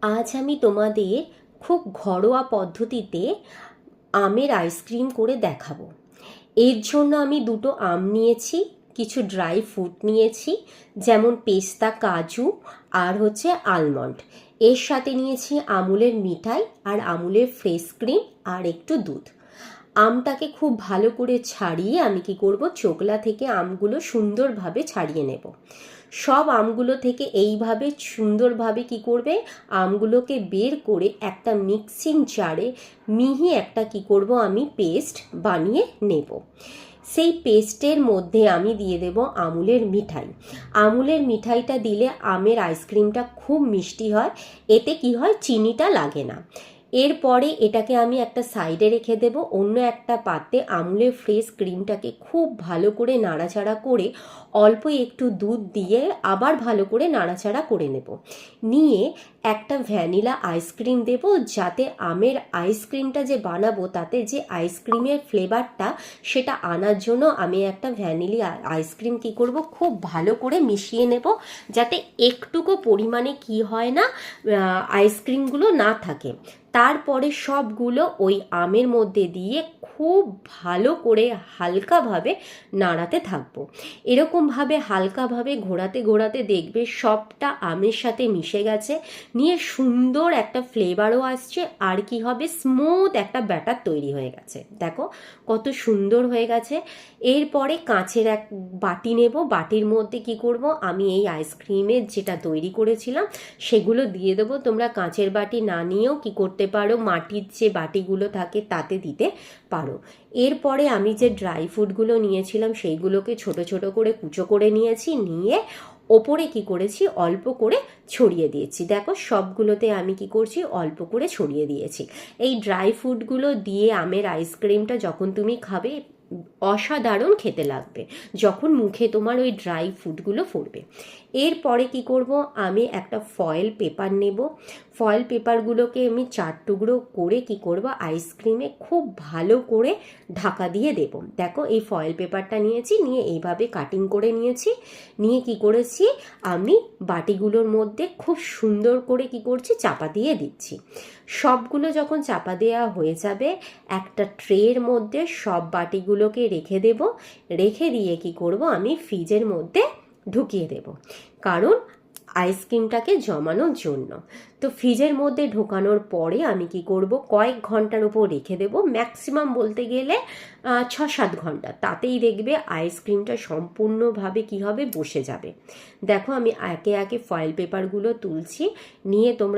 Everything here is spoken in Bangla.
আজ আমি তোমাদের খুব ঘরোয়া পদ্ধতিতে আমের আইসক্রিম করে দেখাবো। এর জন্য আমি দুটো আম নিয়েছি, কিছু ড্রাই ফ্রুট নিয়েছি, যেমন পেস্তা, কাজু আর আলমন্ড। এর সাথে নিয়েছি আমুলের মিঠাই আর আমুলের ফ্রেশ ক্রিম আর একটু দুধ। আমটাকে খুব ভালো করে ছাড়িয়ে আমি কি করব, চোকলা থেকে আমগুলো সুন্দরভাবে ছাড়িয়ে নেব। সব আমগুলো থেকে এইভাবে সুন্দরভাবে কি করবে, আমগুলোকে বের করে একটা মিক্সিং জারে মিহি একটা কি করব আমি পেস্ট বানিয়ে নেব। সেই পেস্টের মধ্যে আমি দিয়ে দেব আমুলের মিঠাই। আমুলের মিঠাইটা দিলে আমের আইসক্রিমটা খুব মিষ্টি হয়, এতে কি হয়, চিনিটা লাগে না। এরপরে এটাকে আমি একটা সাইডে রেখে দেব। অন্য একটা পাত্রে আমুলের ফ্রেশ ক্রিমটাকে খুব ভালো করে নাড়াচাড়া করে অল্প একটু দুধ দিয়ে আবার ভালো করে নাড়াচাড়া করে নেব। নিয়ে একটা ভ্যানিলা আইসক্রিম দেব, যাতে আমের আইসক্রিমটা যে বানাবো তাতে যে আইসক্রিমের ফ্লেভারটা সেটা আনার জন্য আমি একটা ভ্যানিলা আইসক্রিম কি করব, খুব ভালো করে মিশিয়ে নেব, যাতে একটুকু পরিমাণে কি হয় না, আইসক্রিমগুলো না থাকে। তারপরে সবগুলো ওই আমের মধ্যে দিয়ে খুব ভালো করে হালকাভাবে নাড়াতে থাকবো। এরকমভাবে হালকাভাবে ঘোরাতে ঘোরাতে দেখবে সবটা আমের সাথে মিশে গেছে, নিয়ে সুন্দর একটা ফ্লেভারও আসছে, আর কি হবে, স্মুথ একটা ব্যাটার তৈরি হয়ে গেছে। দেখো কত সুন্দর হয়ে গেছে। এরপরে কাঁচের এক বাটি নেব, বাটির মধ্যে কি করব, আমি এই আইসক্রিমের যেটা তৈরি করেছিলাম সেগুলো দিয়ে দেবো। তোমরা কাঁচের বাটি না নিয়েও কি করতে পারো, মাটির যে বাটিগুলো থাকে তাতে দিতে পারো। এরপরে আমি যে ড্রাই ফ্রুটগুলো নিয়েছিলাম সেইগুলোকে ছোট ছোট করে কুচো করে নিয়েছি, নিয়ে ওপরে কি করেছি, অল্প করে ছড়িয়ে দিয়েছি। দেখো সবগুলোতে আমি কি করছি, অল্প করে ছড়িয়ে দিয়েছি। এই ড্রাই ফ্রুটগুলো দিয়ে আমের আইসক্রিমটা যখন তুমি খাবে, অসাধারণ খেতে লাগবে যখন মুখে তোমার ওই ড্রাই ফ্রুটগুলো পড়বে। এরপরে কি করব, আমি একটা ফয়েল পেপার নেব। ফয়েল পেপারগুলোকে আমি 4 টুকরো করে কি করব, আইসক্রিমে খুব ভালো করে ঢাকা দিয়ে দেব। দেখো এই ফয়েল পেপারটা নিয়েছি, নিয়ে এইভাবে কাটিং করে নিয়েছি, নিয়ে কি করেছি, আমি বাটিগুলোর মধ্যে খুব সুন্দর করে কি করছি, চাপা দিয়ে দিচ্ছি। সবগুলো যখন চাপা দেওয়া হয়ে যাবে, একটা ট্রের মধ্যে সব বাটিগুলোকে রেখে দেব। রেখে দিয়ে কি করব, আমি ফ্রিজের মধ্যে ঢুকিয়ে দেব, কারণ আইসক্রিমটাকে জমানোর জন্য। তো ফ্রিজের মধ্যে ঢোকানোর পরে আমি কি করব, কয়েক ঘন্টার উপর রেখে দেব, ম্যাক্সিমাম বলতে গেলে 6-7 ঘন্টা। তাতেই দেখবে আইসক্রিমটা সম্পূর্ণভাবে কি হবে, বসে যাবে। দেখো আমি একে একে ফয়েল পেপারগুলো তুলছি, নিয়ে তোমরা